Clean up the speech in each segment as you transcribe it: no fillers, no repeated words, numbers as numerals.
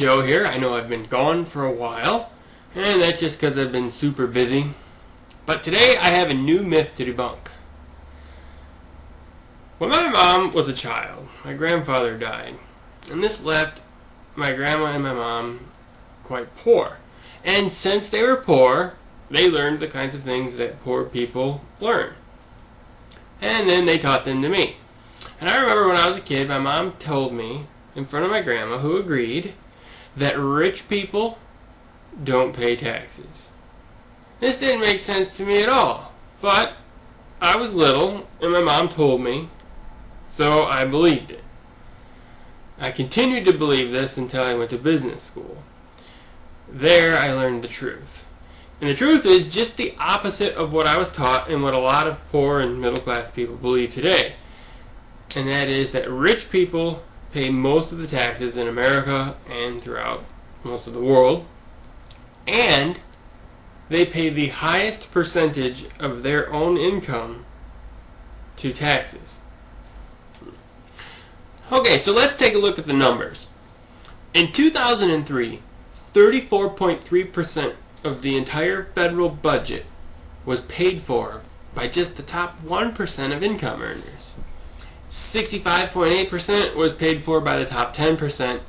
Joe here. I know I've been gone for a while, and that's just because I've been super busy. But today I have a new myth to debunk. When my mom was a child, my grandfather died, and this left my grandma and my mom quite poor. And since they were poor, they learned the kinds of things that poor people learn. And then they taught them to me. And I remember when I was a kid, my mom told me, in front of my grandma, who agreed, that rich people don't pay taxes. This didn't make sense to me at all, but I was little and my mom told me, so I believed it. I continued to believe this until I went to business school. There I learned the truth. And the truth is just the opposite of what I was taught and what a lot of poor and middle class people believe today. And that is that rich people pay most of the taxes in America and throughout most of the world, and they pay the highest percentage of their own income to taxes. Okay, so let's take a look at the numbers. In 2003, 34.3% of the entire federal budget was paid for by just the top 1% of income earners. 65.8% was paid for by the top 10%,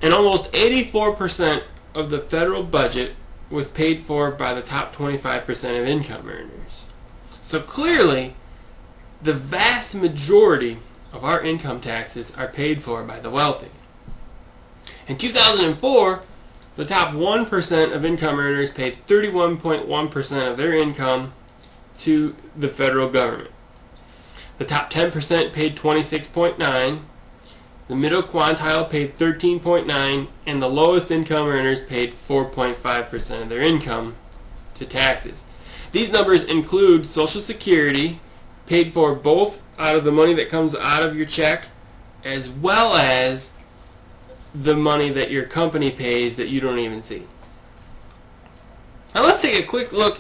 and almost 84% of the federal budget was paid for by the top 25% of income earners. So clearly, the vast majority of our income taxes are paid for by the wealthy. In 2004, the top 1% of income earners paid 31.1% of their income to the federal government. The top 10% paid 26.9%, the middle quintile paid 13.9%, and the lowest income earners paid 4.5% of their income to taxes. These numbers include Social Security, paid for both out of the money that comes out of your check, as well as the money that your company pays that you don't even see. Now let's take a quick look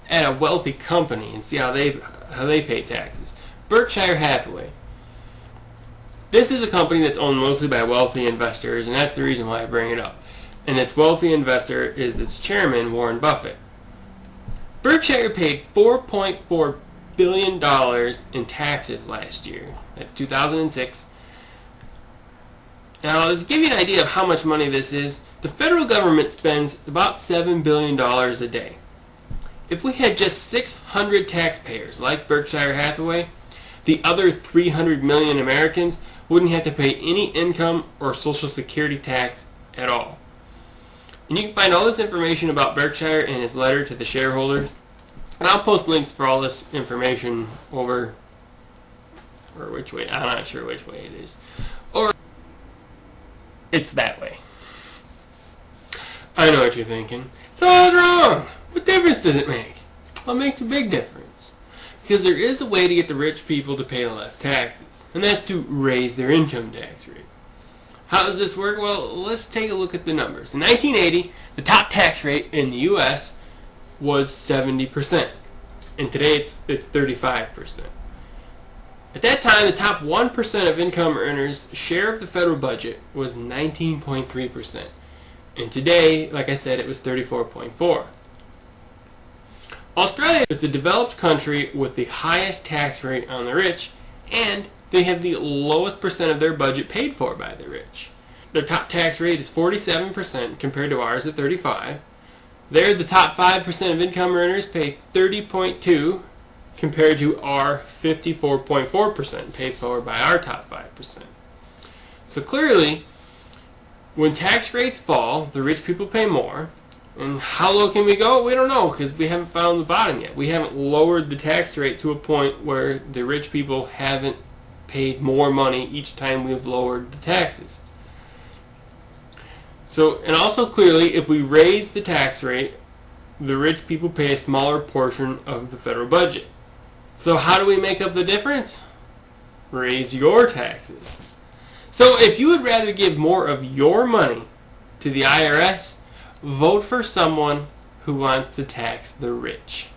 at a wealthy company and see how they pay taxes. Berkshire Hathaway. This is a company that's owned mostly by wealthy investors, and that's the reason why I bring it up. And its wealthy investor is its chairman, Warren Buffett. Berkshire paid $4.4 billion in taxes last year, that's 2006. Now, to give you an idea of how much money this is, the federal government spends about $7 billion a day. If we had just 600 taxpayers like Berkshire Hathaway, the other 300 million Americans wouldn't have to pay any income or Social Security tax at all. And you can find all this information about Berkshire in his letter to the shareholders. And I'll post links for all this information over, or which way, I'm not sure which way it is. Or it's that way. I know what you're thinking. So I was wrong. What difference does it make? Well, it makes a big difference. Because there is a way to get the rich people to pay less taxes, and that's to raise their income tax rate. How does this work? Well, let's take a look at the numbers. In 1980, the top tax rate in the U.S. was 70%, and today it's 35%. At that time, the top 1% of income earners' share of the federal budget was 19.3%, and today, like I said, it was 34.4%. Australia is the developed country with the highest tax rate on the rich, and they have the lowest percent of their budget paid for by the rich. Their top tax rate is 47% compared to ours at 35%. There, the top 5% of income earners pay 30.2% compared to our 54.4% paid for by our top 5%. So clearly, when tax rates fall, the rich people pay more. And how low can we go? We don't know, because we haven't found the bottom yet. We haven't lowered the tax rate to a point where the rich people haven't paid more money each time we've lowered the taxes. So, and also clearly, if we raise the tax rate, the rich people pay a smaller portion of the federal budget. So how do we make up the difference? Raise your taxes. So if you would rather give more of your money to the IRS, vote for someone who wants to tax the rich.